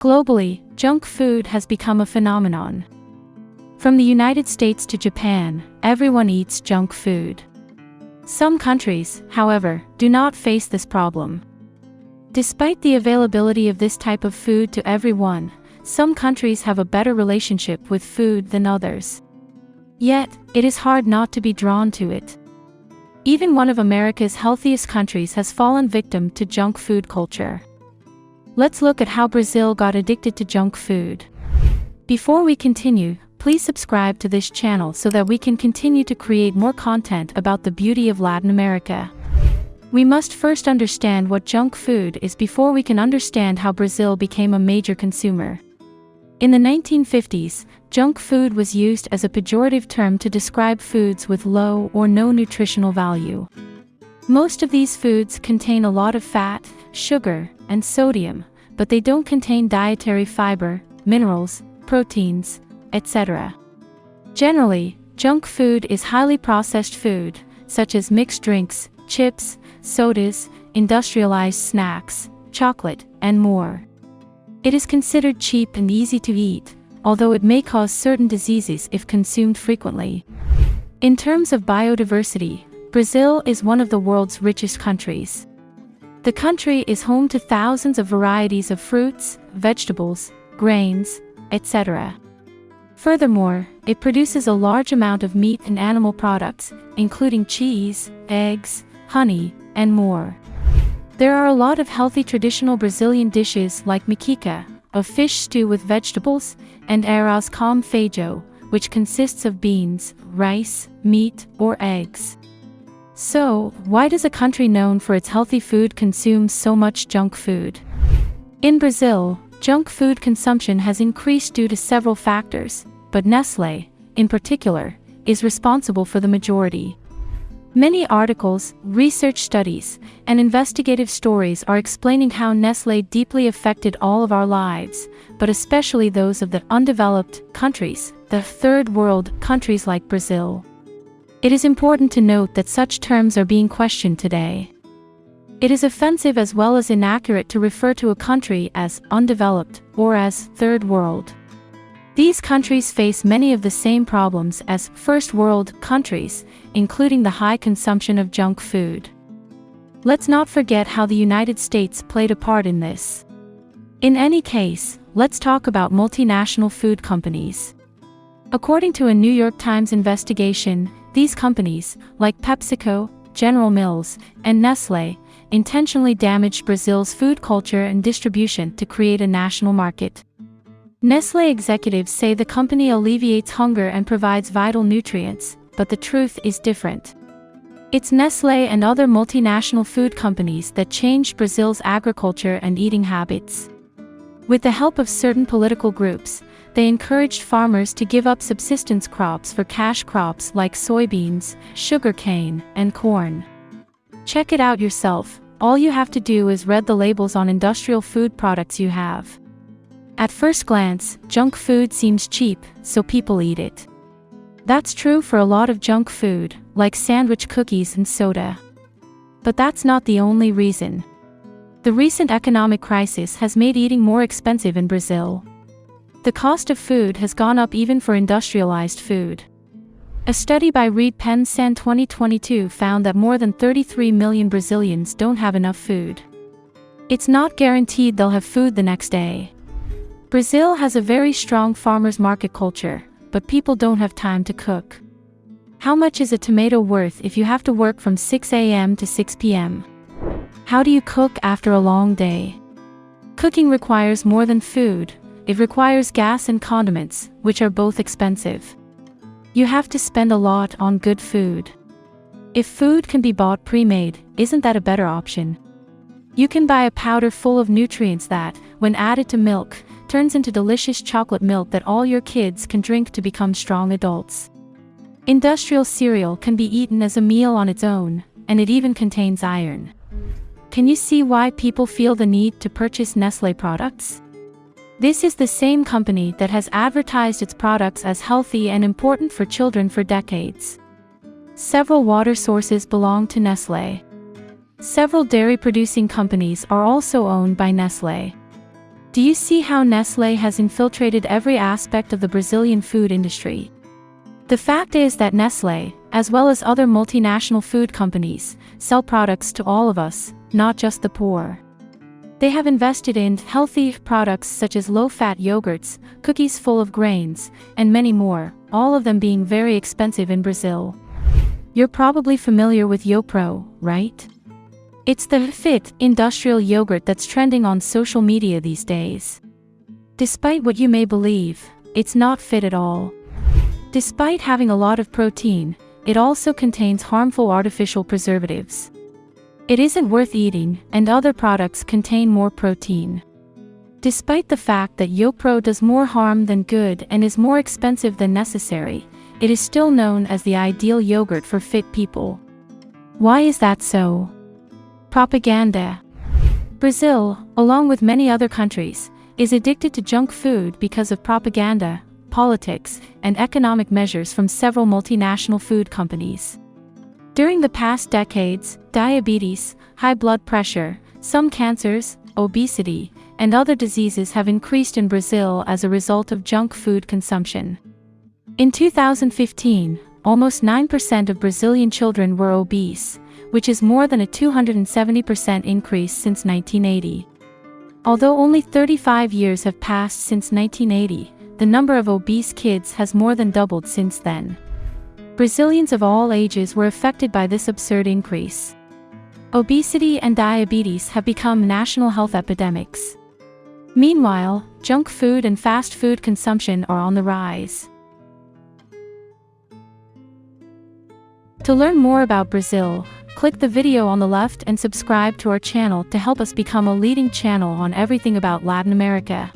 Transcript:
Globally, junk food has become a phenomenon. From the United States to Japan, everyone eats junk food. Some countries, however, do not face this problem. Despite the availability of this type of food to everyone, some countries have a better relationship with food than others. Yet, it is hard not to be drawn to it. Even one of America's healthiest countries has fallen victim to junk food culture. Let's look at how Brazil got addicted to junk food. Before we continue, please subscribe to this channel so that we can continue to create more content about the beauty of Latin America. We must first understand what junk food is before we can understand how Brazil became a major consumer. In the 1950s, junk food was used as a pejorative term to describe foods with low or no nutritional value. Most of these foods contain a lot of fat, sugar, and sodium, but they don't contain dietary fiber, minerals, proteins, etc. Generally, junk food is highly processed food, such as mixed drinks, chips, sodas, industrialized snacks, chocolate, and more. It is considered cheap and easy to eat, although it may cause certain diseases if consumed frequently. In terms of biodiversity, Brazil is one of the world's richest countries. The country is home to thousands of varieties of fruits, vegetables, grains, etc. Furthermore, it produces a large amount of meat and animal products, including cheese, eggs, honey, and more. There are a lot of healthy traditional Brazilian dishes like miquica, a fish stew with vegetables, and arroz com feijão, which consists of beans, rice, meat, or eggs. So, why does a country known for its healthy food consume so much junk food? In Brazil, junk food consumption has increased due to several factors, but Nestlé, in particular, is responsible for the majority. Many articles, research studies, and investigative stories are explaining how Nestlé deeply affected all of our lives, but especially those of the undeveloped countries, the third world countries like Brazil. It is important to note that such terms are being questioned today. It is offensive as well as inaccurate to refer to a country as undeveloped or as third world. These countries face many of the same problems as first world countries, including the high consumption of junk food. Let's not forget how the United States played a part in this. In any case, let's talk about multinational food companies. According to a New York Times investigation, these companies, like PepsiCo, General Mills, and Nestlé, intentionally damaged Brazil's food culture and distribution to create a national market. Nestlé executives say the company alleviates hunger and provides vital nutrients, but the truth is different. It's Nestlé and other multinational food companies that changed Brazil's agriculture and eating habits. With the help of certain political groups, they encouraged farmers to give up subsistence crops for cash crops like soybeans, sugarcane, and corn. Check it out yourself. All you have to do is read the labels on industrial food products you have. At first glance, junk food seems cheap, so people eat it. That's true for a lot of junk food, like sandwich cookies and soda. But that's not the only reason. The recent economic crisis has made eating more expensive in Brazil. The cost of food has gone up even for industrialized food. A study by Reed Penn-San 2022 found that more than 33 million Brazilians don't have enough food. It's not guaranteed they'll have food the next day. Brazil has a very strong farmers market culture, but people don't have time to cook. How much is a tomato worth if you have to work from 6 a.m. to 6 p.m.? How do you cook after a long day? Cooking requires more than food. It requires gas and condiments, which are both expensive. You have to spend a lot on good food. If food can be bought pre-made, isn't that a better option? You can buy a powder full of nutrients that, when added to milk, turns into delicious chocolate milk that all your kids can drink to become strong adults. Industrial cereal can be eaten as a meal on its own, and it even contains iron. Can you see why people feel the need to purchase Nestlé products? This is the same company that has advertised its products as healthy and important for children for decades. Several water sources belong to Nestlé. Several dairy-producing companies are also owned by Nestlé. Do you see how Nestlé has infiltrated every aspect of the Brazilian food industry? The fact is that Nestlé, as well as other multinational food companies, sell products to all of us, not just the poor. They have invested in healthy products such as low-fat yogurts, cookies full of grains, and many more, all of them being very expensive in Brazil. You're probably familiar with YoPro, right? It's the fit industrial yogurt that's trending on social media these days. Despite what you may believe, it's not fit at all. Despite having a lot of protein, it also contains harmful artificial preservatives. It isn't worth eating, and other products contain more protein. Despite the fact that YoPro does more harm than good and is more expensive than necessary, it is still known as the ideal yogurt for fit people. Why is that so? Propaganda. Brazil, along with many other countries, is addicted to junk food because of propaganda, politics, and economic measures from several multinational food companies. During the past decades, diabetes, high blood pressure, some cancers, obesity, and other diseases have increased in Brazil as a result of junk food consumption. In 2015, almost 9% of Brazilian children were obese, which is more than a 270% increase since 1980. Although only 35 years have passed since 1980, the number of obese kids has more than doubled since then. Brazilians of all ages were affected by this absurd increase. Obesity and diabetes have become national health epidemics. Meanwhile, junk food and fast food consumption are on the rise. To learn more about Brazil, click the video on the left and subscribe to our channel to help us become a leading channel on everything about Latin America.